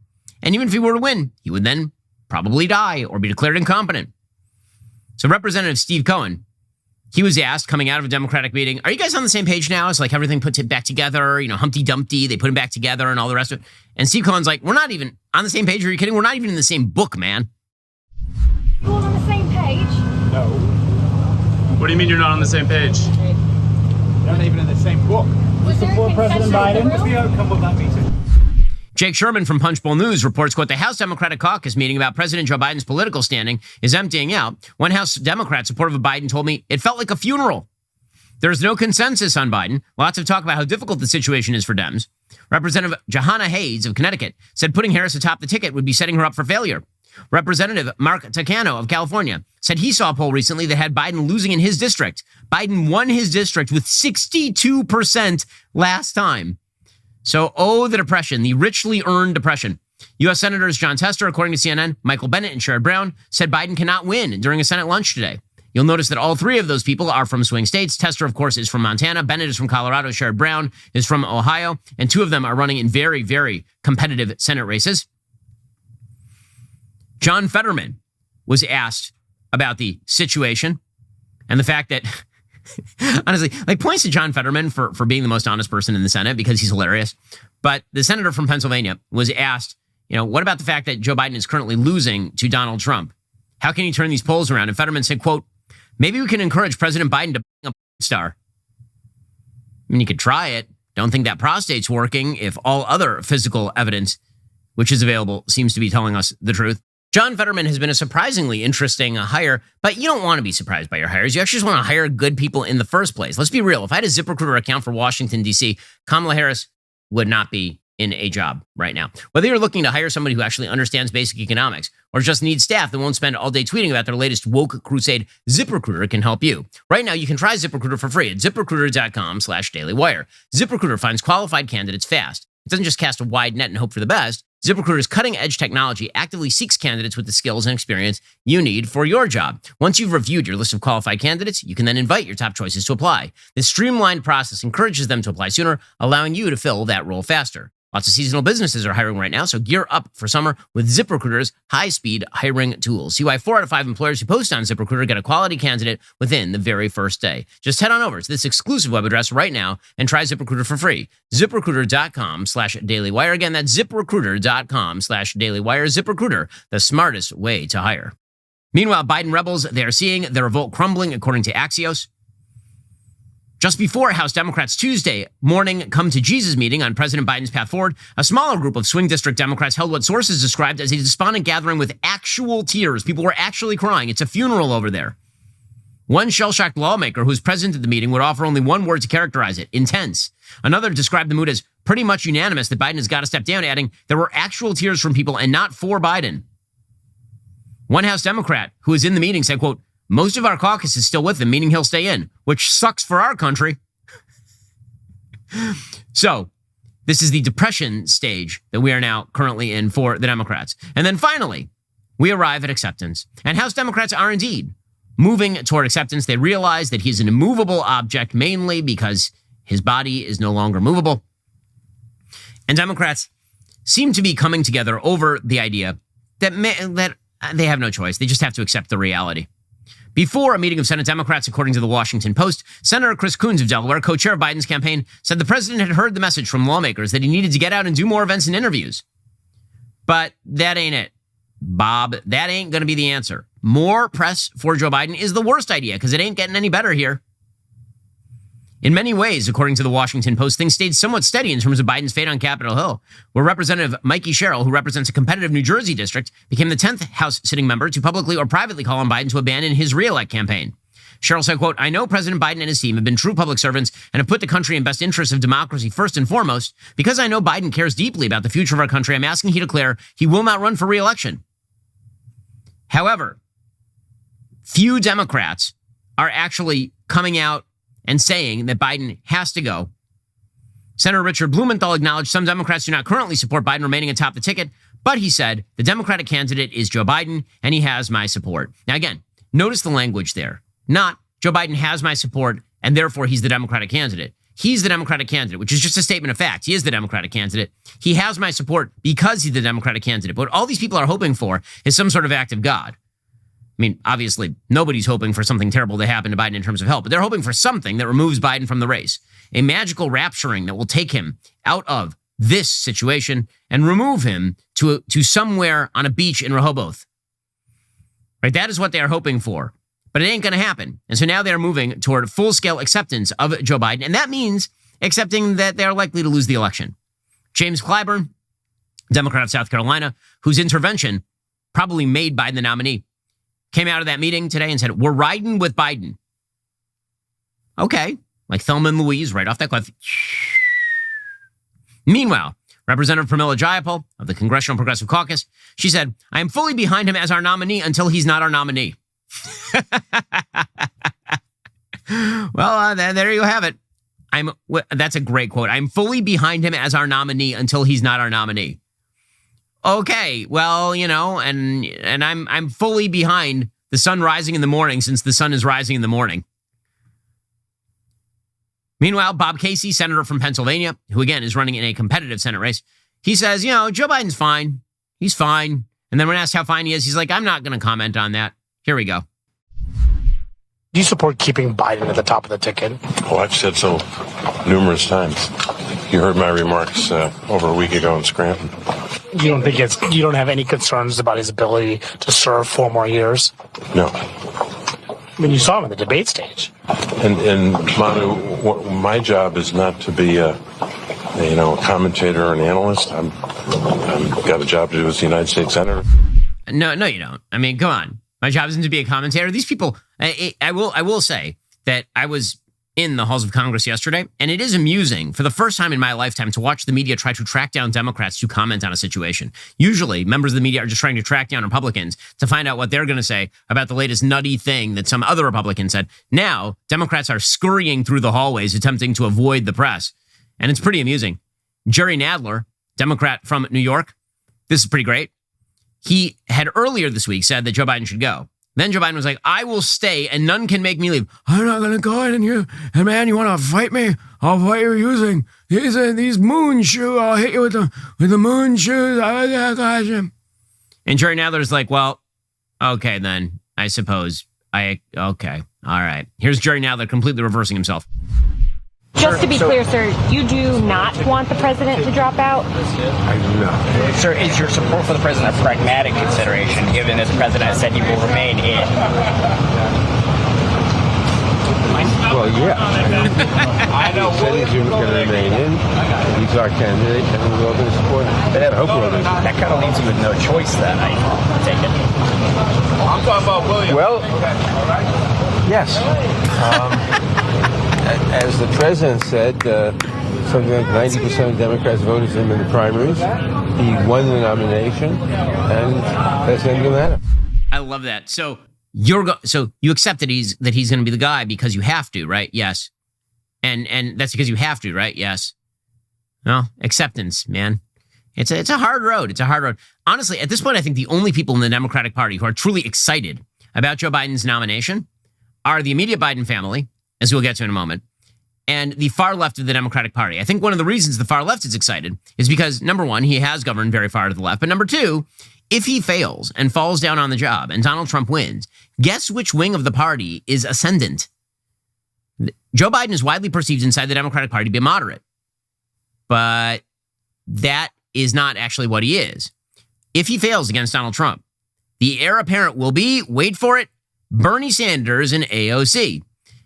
And even if he were to win, he would then probably die or be declared incompetent. So Representative Steve Cohen, he was asked coming out of a Democratic meeting, are you guys on the same page now? It's like everything puts it back together, Humpty Dumpty, they put him back together and all the rest of it. And Steve Cohen's like, we're not even on the same page. Are you kidding? We're not even in the same book, man. You all on the same page? No. What do you mean you're not on the same page? You're not even in the same book. Was there support President Biden? What's the outcome of that meeting? Jake Sherman from Punchbowl News reports, quote, the House Democratic Caucus meeting about President Joe Biden's political standing is emptying out. One House Democrat supportive of Biden told me it felt like a funeral. There's no consensus on Biden. Lots of talk about how difficult the situation is for Dems. Representative Jahana Hayes of Connecticut said putting Harris atop the ticket would be setting her up for failure. Representative Mark Takano of California said he saw a poll recently that had Biden losing in his district. Biden won his district with 62% last time. So, the depression, the richly earned depression. U.S. Senators John Tester, according to CNN, Michael Bennet, and Sherrod Brown said Biden cannot win during a Senate lunch today. You'll notice that all three of those people are from swing states. Tester, of course, is from Montana. Bennet is from Colorado. Sherrod Brown is from Ohio. And two of them are running in very, very competitive Senate races. John Fetterman was asked about the situation and the fact that, honestly, points to John Fetterman for being the most honest person in the Senate because he's hilarious. But the senator from Pennsylvania was asked, what about the fact that Joe Biden is currently losing to Donald Trump? How can he turn these polls around? And Fetterman said, quote, maybe we can encourage President Biden to bring a star. I mean, you could try it. Don't think that prostate's working if all other physical evidence, which is available, seems to be telling us the truth. John Fetterman has been a surprisingly interesting hire, but you don't want to be surprised by your hires. You actually just want to hire good people in the first place. Let's be real. If I had a ZipRecruiter account for Washington, D.C., Kamala Harris would not be in a job right now. Whether you're looking to hire somebody who actually understands basic economics or just needs staff that won't spend all day tweeting about their latest woke crusade, ZipRecruiter can help you. Right now, you can try ZipRecruiter for free at ZipRecruiter.com/DailyWire. ZipRecruiter finds qualified candidates fast. It doesn't just cast a wide net and hope for the best. ZipRecruiter's cutting-edge technology actively seeks candidates with the skills and experience you need for your job. Once you've reviewed your list of qualified candidates, you can then invite your top choices to apply. This streamlined process encourages them to apply sooner, allowing you to fill that role faster. Lots of seasonal businesses are hiring right now, so gear up for summer with ZipRecruiter's high-speed hiring tools. See why 4 out of 5 employers who post on ZipRecruiter get a quality candidate within the very first day. Just head on over to this exclusive web address right now and try ZipRecruiter for free. ZipRecruiter.com/DailyWire. Again, that's ZipRecruiter.com/DailyWire. ZipRecruiter, the smartest way to hire. Meanwhile, Biden rebels, they are seeing their revolt crumbling, according to Axios. Just before House Democrats' Tuesday morning Come to Jesus meeting on President Biden's path forward, a smaller group of swing district Democrats held what sources described as a despondent gathering with actual tears. People were actually crying. It's a funeral over there. One shell-shocked lawmaker who was present at the meeting would offer only one word to characterize it: intense. Another described the mood as pretty much unanimous that Biden has got to step down, adding, there were actual tears from people and not for Biden. One House Democrat who was in the meeting said, quote, most of our caucus is still with him, meaning he'll stay in, which sucks for our country. So, this is the depression stage that we are now currently in for the Democrats. And then finally, we arrive at acceptance. And House Democrats are indeed moving toward acceptance. They realize that he's an immovable object, mainly because his body is no longer movable. And Democrats seem to be coming together over the idea that they have no choice. They just have to accept the reality. Before a meeting of Senate Democrats, according to the Washington Post, Senator Chris Coons of Delaware, co-chair of Biden's campaign, said the president had heard the message from lawmakers that he needed to get out and do more events and interviews. But that ain't it, Bob. That ain't going to be the answer. More press for Joe Biden is the worst idea because it ain't getting any better here. In many ways, according to the Washington Post, things stayed somewhat steady in terms of Biden's fate on Capitol Hill, where Representative Mikey Sherrill, who represents a competitive New Jersey district, became the 10th House sitting member to publicly or privately call on Biden to abandon his re-elect campaign. Sherrill said, quote, I know President Biden and his team have been true public servants and have put the country in best interests of democracy first and foremost. Because I know Biden cares deeply about the future of our country, I'm asking he declare he will not run for re-election. However, few Democrats are actually coming out and saying that Biden has to go. Senator Richard Blumenthal acknowledged some Democrats do not currently support Biden remaining atop the ticket, but he said the Democratic candidate is Joe Biden, and he has my support. Now, again, notice the language there. Not Joe Biden has my support, and therefore he's the Democratic candidate. He's the Democratic candidate, which is just a statement of fact. He is the Democratic candidate. He has my support because he's the Democratic candidate. But what all these people are hoping for is some sort of act of God. I mean, obviously, nobody's hoping for something terrible to happen to Biden in terms of health, but they're hoping for something that removes Biden from the race. A magical rapturing that will take him out of this situation and remove him to somewhere on a beach in Rehoboth. Right? That is what they are hoping for. But it ain't going to happen. And so now they're moving toward full-scale acceptance of Joe Biden. And that means accepting that they're likely to lose the election. James Clyburn, Democrat of South Carolina, whose intervention probably made Biden the nominee, came out of that meeting today and said, we're riding with Biden. Okay, like Thelma and Louise, right off that cliff. Meanwhile, Representative Pramila Jayapal of the Congressional Progressive Caucus, she said, I am fully behind him as our nominee until he's not our nominee. Well, there you have it. That's a great quote. I'm fully behind him as our nominee until he's not our nominee. Okay, well, you know, and I'm fully behind the sun rising in the morning since the sun is rising in the morning. Meanwhile, Bob Casey, senator from Pennsylvania, who again is running in a competitive Senate race, he says, you know, Joe Biden's fine. He's fine. And then when asked how fine he is, he's like, I'm not going to comment on that. Here we go. Do you support keeping Biden at the top of the ticket? Oh, I've said so numerous times. You heard my remarks over a week ago in Scranton. You don't have any concerns about his ability to serve 4 more years? No. I mean, you saw him in the debate stage. And Manu, my job is not to be a commentator or an analyst. I've got a job to do as the United States Senator. No, you don't. I mean, come on. My job isn't to be a commentator. These people, I will say that I was in the halls of Congress yesterday, and it is amusing for the first time in my lifetime to watch the media try to track down Democrats to comment on a situation. Usually, members of the media are just trying to track down Republicans to find out what they're going to say about the latest nutty thing that some other Republican said. Now, Democrats are scurrying through the hallways attempting to avoid the press, and it's pretty amusing. Jerry Nadler, Democrat from New York, this is pretty great. He had earlier this week said that Joe Biden should go. Then Joe Biden was like, I will stay and none can make me leave. I'm not going to go in and man, you want to fight me? I'll fight you using these moon shoes. I'll hit you with the moon shoes. And Jerry Nadler's like, well, okay, then I suppose. Okay. All right. Here's Jerry Nadler completely reversing himself. Just to be clear, sir, you do not want the president to drop out? I do not. Sir, is your support for the president a pragmatic consideration, given that the president has said he will remain in? Well, yeah. I know. He said he's going to remain in. He's our candidate, and we're all going to support him. I hope we're all going to support him. That kind of leaves you with no choice then, I take it. I'm talking about William. Well, Yes. As the president said, something like 90% of Democrats voted for him in the primaries. He won the nomination, and that's the end of the matter. I love that. So you accept that he's going to be the guy because you have to, right? Yes. And that's because you have to, right? Yes. No, acceptance, man. It's a hard road. It's a hard road. Honestly, at this point, I think the only people in the Democratic Party who are truly excited about Joe Biden's nomination are the immediate Biden family, as we'll get to in a moment, and the far left of the Democratic Party. I think one of the reasons the far left is excited is because, number one, he has governed very far to the left, but number two, if he fails and falls down on the job and Donald Trump wins, guess which wing of the party is ascendant? Joe Biden is widely perceived inside the Democratic Party to be moderate, but that is not actually what he is. If he fails against Donald Trump, the heir apparent will be, wait for it, Bernie Sanders and AOC.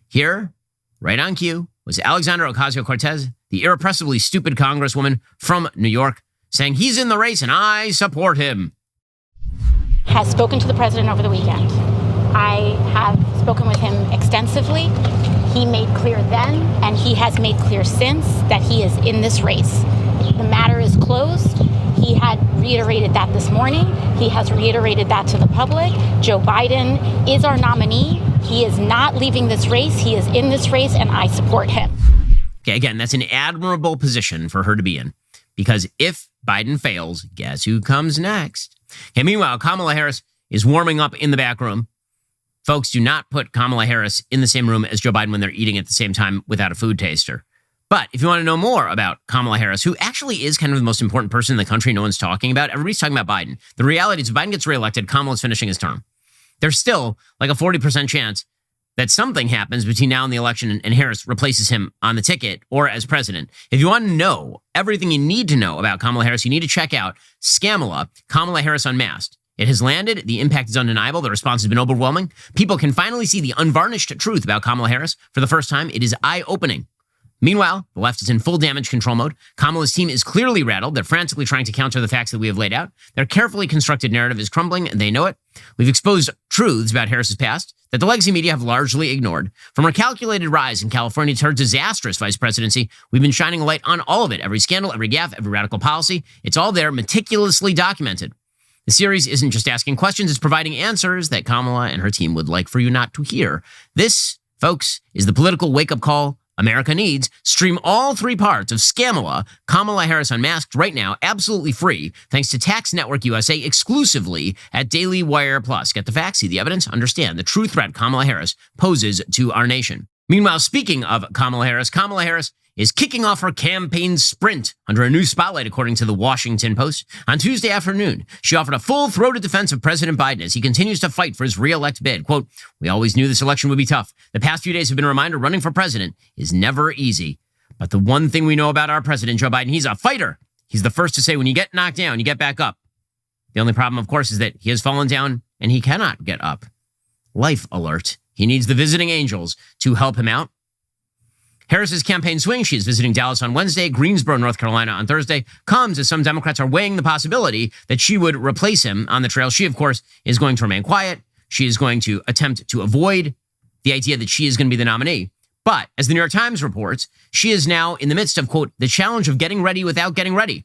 Here, right on cue, was Alexandra Ocasio-Cortez, the irrepressibly stupid congresswoman from New York, saying he's in the race and I support him. Has spoken to the president over the weekend. I have spoken with him extensively. He made clear then, and he has made clear since, that he is in this race. The matter is closed. He had reiterated that this morning. He has reiterated that to the public. Joe Biden is our nominee. He is not leaving this race. He is in this race, and I support him. Okay, again, that's an admirable position for her to be in, because if Biden fails, guess who comes next? Okay, meanwhile, Kamala Harris is warming up in the back room. Folks, do not put Kamala Harris in the same room as Joe Biden when they're eating at the same time without a food taster. But if you want to know more about Kamala Harris, who actually is kind of the most important person in the country no one's talking about, everybody's talking about Biden. The reality is if Biden gets reelected, Kamala's finishing his term. There's still like a 40% chance that something happens between now and the election and Harris replaces him on the ticket or as president. If you want to know everything you need to know about Kamala Harris, you need to check out Scamala, Kamala Harris Unmasked. It has landed. The impact is undeniable. The response has been overwhelming. People can finally see the unvarnished truth about Kamala Harris for the first time. It is eye-opening. Meanwhile, the left is in full damage control mode. Kamala's team is clearly rattled. They're frantically trying to counter the facts that we have laid out. Their carefully constructed narrative is crumbling, and they know it. We've exposed truths about Harris's past that the legacy media have largely ignored. From her calculated rise in California to her disastrous vice presidency, we've been shining a light on all of it. Every scandal, every gaffe, every radical policy. It's all there, meticulously documented. The series isn't just asking questions, it's providing answers that Kamala and her team would like for you not to hear. This, folks, is the political wake-up call America needs. Stream all 3 parts of Scamala, Kamala Harris Unmasked right now, absolutely free, thanks to Tax Network USA, exclusively at DailyWire Plus. Get the facts, see the evidence, understand the true threat Kamala Harris poses to our nation. Meanwhile, speaking of Kamala Harris is kicking off her campaign sprint under a new spotlight, according to the Washington Post. On Tuesday afternoon, she offered a full-throated defense of President Biden as he continues to fight for his re-elect bid. Quote, "We always knew this election would be tough. The past few days have been a reminder running for president is never easy. But the one thing we know about our president, Joe Biden, he's a fighter. He's the first to say when you get knocked down, you get back up. The only problem, of course, is that he has fallen down and he cannot get up. Life alert. He needs the visiting angels to help him out." Harris's campaign swing, she is visiting Dallas on Wednesday, Greensboro, North Carolina on Thursday, comes as some Democrats are weighing the possibility that she would replace him on the trail. She, of course, is going to remain quiet. She is going to attempt to avoid the idea that she is going to be the nominee. But as the New York Times reports, she is now in the midst of, quote, "the challenge of getting ready without getting ready."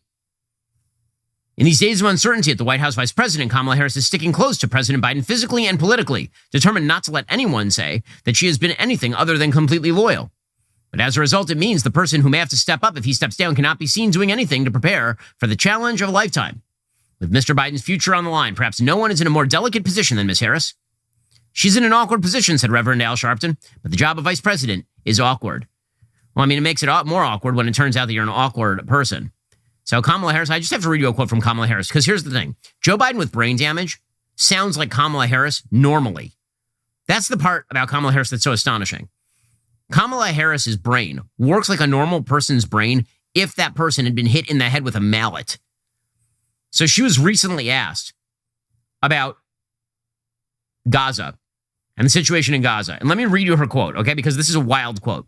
In these days of uncertainty at the White House, Vice President Kamala Harris is sticking close to President Biden physically and politically, determined not to let anyone say that she has been anything other than completely loyal. But as a result, it means the person who may have to step up if he steps down cannot be seen doing anything to prepare for the challenge of a lifetime. With Mr. Biden's future on the line, perhaps no one is in a more delicate position than Ms. Harris. "She's in an awkward position," said Reverend Al Sharpton, "but the job of vice president is awkward." Well, I mean, it makes it more awkward when it turns out that you're an awkward person. So Kamala Harris, I just have to read you a quote from Kamala Harris, because here's the thing. Joe Biden with brain damage sounds like Kamala Harris normally. That's the part about Kamala Harris that's so astonishing. Kamala Harris's brain works like a normal person's brain if that person had been hit in the head with a mallet. So she was recently asked about Gaza and the situation in Gaza. And let me read you her quote, okay? Because this is a wild quote.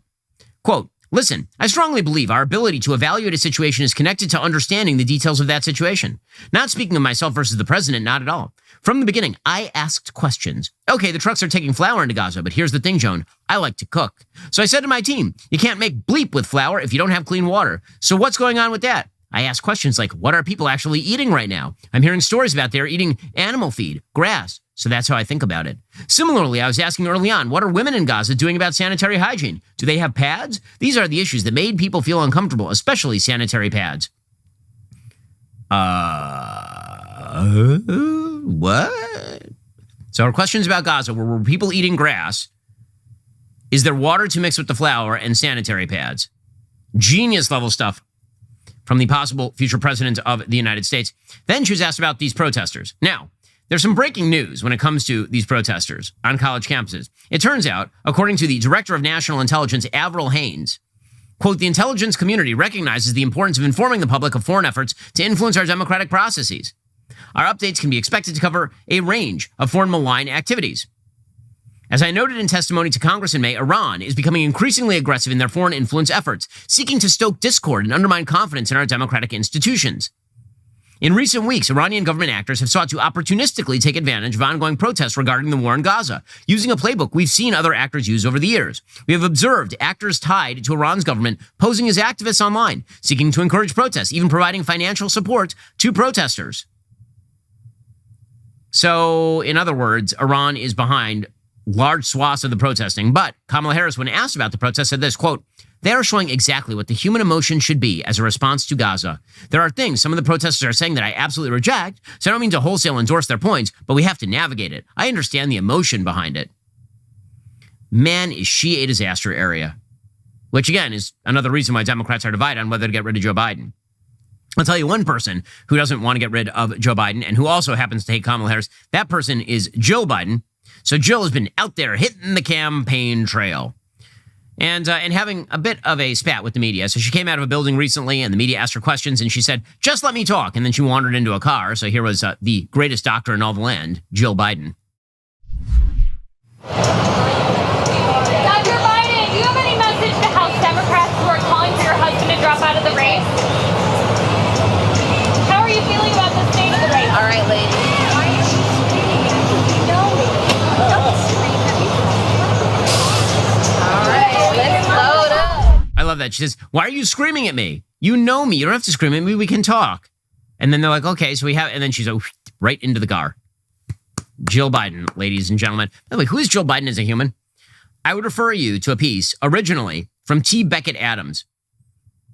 Quote, Listen, I strongly believe our ability to evaluate a situation is connected to understanding the details of that situation. Not speaking of myself versus the president, not at all. From the beginning, I asked questions. Okay, the trucks are taking flour into Gaza, but here's the thing, Joan. I like to cook. So I said to my team, you can't make bleep with flour if you don't have clean water. So what's going on with that? I asked questions like, what are people actually eating right now? I'm hearing stories about they're eating animal feed, grass. So that's how I think about it. Similarly, I was asking early on, what are women in Gaza doing about sanitary hygiene? Do they have pads? These are the issues that made people feel uncomfortable, especially sanitary pads. What? So our questions about Gaza were people eating grass? Is there water to mix with the flour and sanitary pads? Genius level stuff from the possible future president of the United States. Then she was asked about these protesters. Now, there's some breaking news when it comes to these protesters on college campuses. It turns out, according to the Director of National Intelligence, Avril Haines, quote, the intelligence community recognizes the importance of informing the public of foreign efforts to influence our democratic processes. Our updates can be expected to cover a range of foreign malign activities. As I noted in testimony to Congress in May, Iran is becoming increasingly aggressive in their foreign influence efforts, seeking to stoke discord and undermine confidence in our democratic institutions. In recent weeks, Iranian government actors have sought to opportunistically take advantage of ongoing protests regarding the war in Gaza, using a playbook we've seen other actors use over the years. We have observed actors tied to Iran's government posing as activists online, seeking to encourage protests, even providing financial support to protesters. So, in other words, Iran is behind large swaths of the protesting. But Kamala Harris, when asked about the protest, said this, quote, they are showing exactly what the human emotion should be as a response to Gaza. There are things some of the protesters are saying that I absolutely reject, so I don't mean to wholesale endorse their points, but we have to navigate it. I understand the emotion behind it. Man, is she a disaster area. Which, again, is another reason why Democrats are divided on whether to get rid of Joe Biden. I'll tell you one person who doesn't want to get rid of Joe Biden and who also happens to hate Kamala Harris. That person is Jill Biden. So Jill has been out there hitting the campaign trail and having a bit of a spat with the media. So she came out of a building recently and the media asked her questions and she said, just let me talk. And then she wandered into a car. So here was the greatest doctor in all the land, Jill Biden. Dr. Biden, do you have any message to House Democrats who are calling for your husband to drop out of the race? How are you feeling about the state of the race? All right, ladies. I love that. She says, why are you screaming at me? You know me. You don't have to scream at me. We can talk. And then they're like, okay, so we have, and then she's right into the car. Jill Biden, ladies and gentlemen. By the way, who is Jill Biden as a human? I would refer you to a piece originally from T. Beckett Adams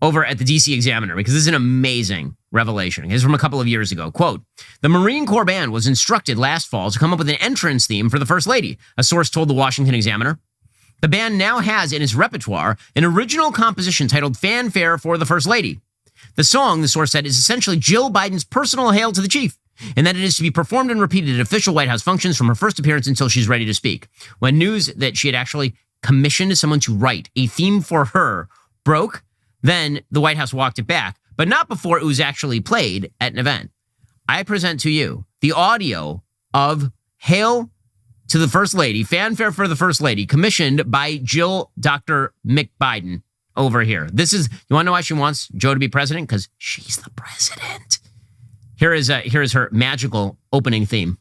over at the DC Examiner, because this is an amazing revelation. It's from a couple of years ago. Quote, the Marine Corps Band was instructed last fall to come up with an entrance theme for the First Lady, a source told the Washington Examiner. The band now has in its repertoire an original composition titled Fanfare for the First Lady. The song, the source said, is essentially Jill Biden's personal hail to the chief, and that it is to be performed and repeated at official White House functions from her first appearance until she's ready to speak. When news that she had actually commissioned someone to write a theme for her broke, then the White House walked it back, but not before it was actually played at an event. I present to you the audio of Hail to the First Lady, Fanfare for the First Lady, commissioned by Jill Dr. McBiden over here. This is, you want to know why she wants Joe to be president? Because she's the president. Here is her magical opening theme.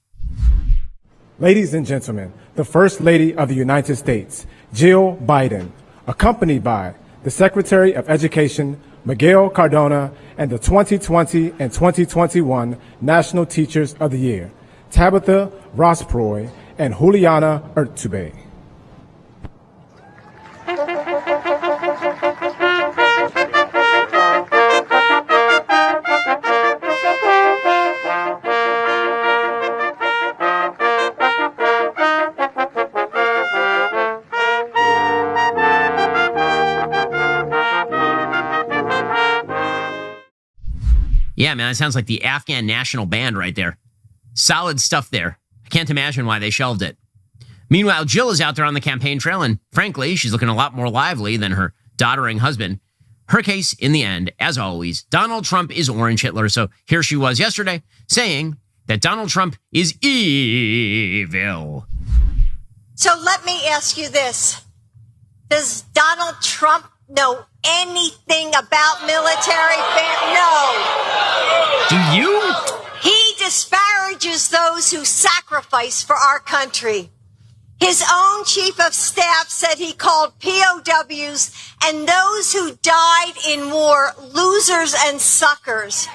Ladies and gentlemen, the First Lady of the United States, Jill Biden, accompanied by the Secretary of Education, Miguel Cardona, and the 2020 and 2021 National Teachers of the Year, Tabitha Rosproy and Juliana Urtubey. Yeah, man, it sounds like the Afghan National Band right there. Solid stuff there. I can't imagine why they shelved it. Meanwhile, Jill is out there on the campaign trail, and frankly, she's looking a lot more lively than her doddering husband. Her case, in the end, as always, Donald Trump is Orange Hitler. So here she was yesterday saying that Donald Trump is evil. So let me ask you this. Does Donald Trump know anything about military no. Do you? He disparages those who sacrifice for our country. His own chief of staff said he called POWs and those who died in war losers and suckers.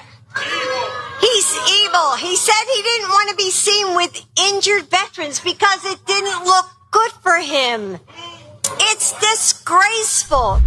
He's evil. He said he didn't want to be seen with injured veterans because it didn't look good for him. It's disgraceful.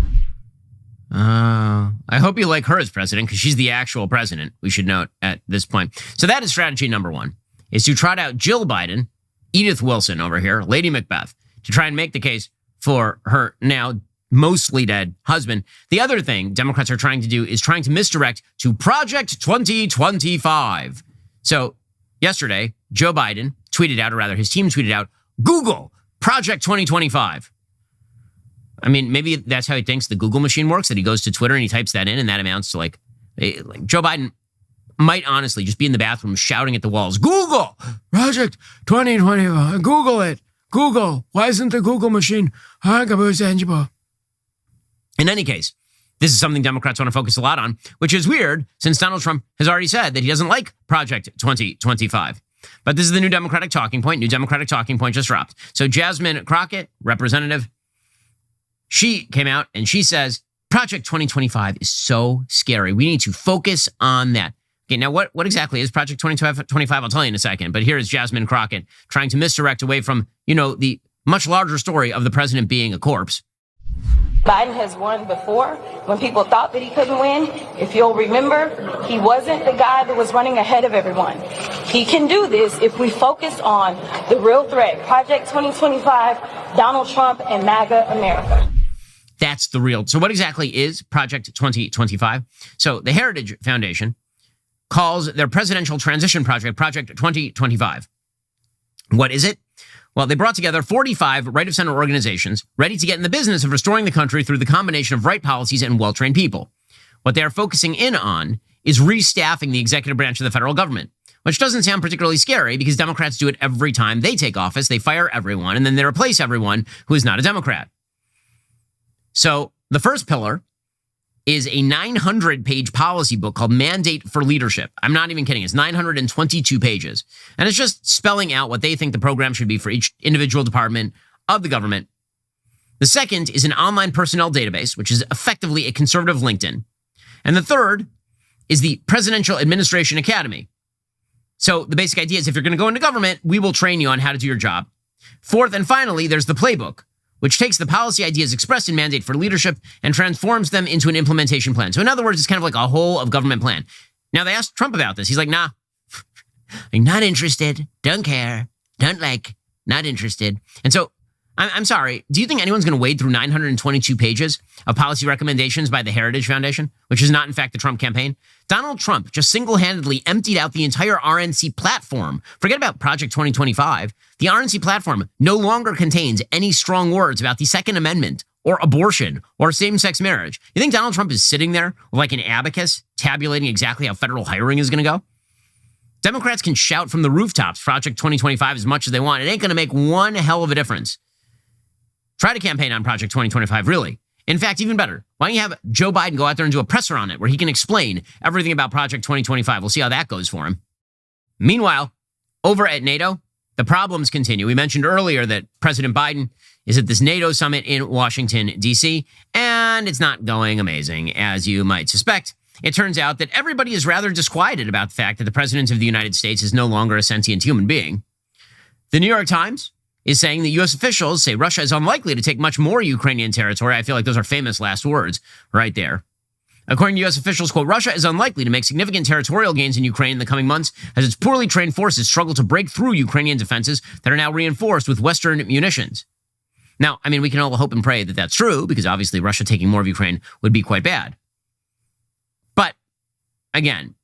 I hope you like her as president because she's the actual president, we should note at this point. So that is strategy number one, is to trot out Jill Biden, Edith Wilson over here, Lady Macbeth, to try and make the case for her now mostly dead husband. The other thing Democrats are trying to do is trying to misdirect to Project 2025. So yesterday, Joe Biden tweeted out, or rather his team tweeted out, Google Project 2025. I mean, maybe that's how he thinks the Google machine works, that he goes to Twitter and he types that in, and that amounts to like Joe Biden might honestly just be in the bathroom shouting at the walls, Google Project 2025, Google it, Google, why isn't the Google machine? In any case, this is something Democrats want to focus a lot on, which is weird since Donald Trump has already said that he doesn't like Project 2025. But this is the new Democratic talking point. New Democratic talking point just dropped. So Jasmine Crockett, representative, she came out and she says, Project 2025 is so scary. We need to focus on that. Okay, now what exactly is Project 2025? I'll tell you in a second. But here is Jasmine Crockett trying to misdirect away from, the much larger story of the president being a corpse. Biden has won before when people thought that he couldn't win. If you'll remember, he wasn't the guy that was running ahead of everyone. He can do this if we focus on the real threat. Project 2025, Donald Trump and MAGA America. That's the real. So what exactly is Project 2025? So the Heritage Foundation calls their presidential transition project Project 2025. What is it? Well, they brought together 45 right-of-center organizations ready to get in the business of restoring the country through the combination of right policies and well-trained people. What they are focusing in on is restaffing the executive branch of the federal government, which doesn't sound particularly scary because Democrats do it every time they take office. They fire everyone, and then they replace everyone who is not a Democrat. So the first pillar is a 900-page policy book called Mandate for Leadership. I'm not even kidding. It's 922 pages. And it's just spelling out what they think the program should be for each individual department of the government. The second is an online personnel database, which is effectively a conservative LinkedIn. And the third is the Presidential Administration Academy. So the basic idea is if you're going to go into government, we will train you on how to do your job. Fourth and finally, there's the playbook, which takes the policy ideas expressed in Mandate for Leadership and transforms them into an implementation plan. So in other words, it's kind of like a whole of government plan. Now, they asked Trump about this. He's like, nah, I'm not interested, don't care, don't like, not interested. And so I'm sorry, do you think anyone's going to wade through 922 pages of policy recommendations by the Heritage Foundation, which is not, in fact, the Trump campaign? Donald Trump just single-handedly emptied out the entire RNC platform. Forget about Project 2025. The RNC platform no longer contains any strong words about the Second Amendment or abortion or same-sex marriage. You think Donald Trump is sitting there like an abacus tabulating exactly how federal hiring is going to go? Democrats can shout from the rooftops Project 2025 as much as they want. It ain't going to make one hell of a difference. Try to campaign on Project 2025, really. In fact, even better, why don't you have Joe Biden go out there and do a presser on it where he can explain everything about Project 2025. We'll see how that goes for him. Meanwhile, over at NATO, the problems continue. We mentioned earlier that President Biden is at this NATO summit in Washington, D.C., and it's not going amazing, as you might suspect. It turns out that everybody is rather disquieted about the fact that the President of the United States is no longer a sentient human being. The New York Times is saying that U.S. officials say Russia is unlikely to take much more Ukrainian territory. I feel like those are famous last words right there. According to U.S. officials, quote, Russia is unlikely to make significant territorial gains in Ukraine in the coming months as its poorly trained forces struggle to break through Ukrainian defenses that are now reinforced with Western munitions. Now, I mean, we can all hope and pray that that's true because obviously Russia taking more of Ukraine would be quite bad. But again,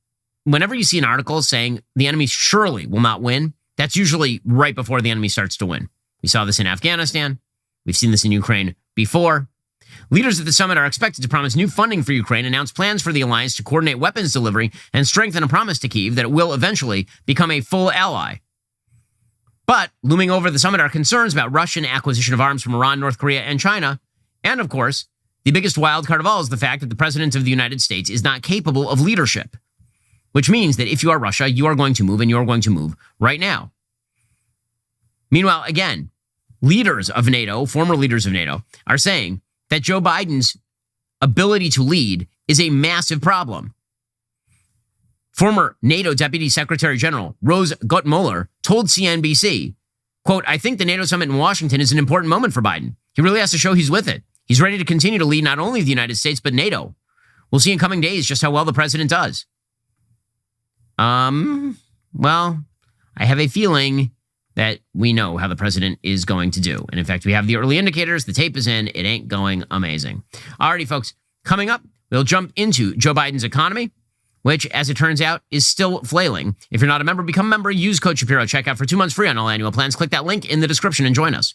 whenever you see an article saying the enemy surely will not win, that's usually right before the enemy starts to win. We saw this in Afghanistan. We've seen this in Ukraine before. Leaders at the summit are expected to promise new funding for Ukraine, announce plans for the alliance to coordinate weapons delivery, and strengthen a promise to Kyiv that it will eventually become a full ally. But looming over the summit are concerns about Russian acquisition of arms from Iran, North Korea, and China, and of course, The biggest wild card of all is the fact that the president of the United States is not capable of leadership, which means that if you are Russia, you are going to move, and you are going to move right now. Meanwhile, again, leaders of NATO, former leaders of NATO, are saying that Joe Biden's ability to lead is a massive problem. Former NATO Deputy Secretary General Rose Gutmuller told CNBC, quote, I think the NATO summit in Washington is an important moment for Biden. He really has to show he's with it. He's ready to continue to lead not only the United States, but NATO. We'll see in coming days just how well the president does. Well, I have a feeling that we know how the president is going to do. And in fact, we have the early indicators. The tape is in. It ain't going amazing. Alrighty, folks. Coming up, we'll jump into Joe Biden's economy, which, as it turns out, is still flailing. If you're not a member, become a member. Use code Shapiro. Check out for 2 months free on all annual plans. Click that link in the description and join us.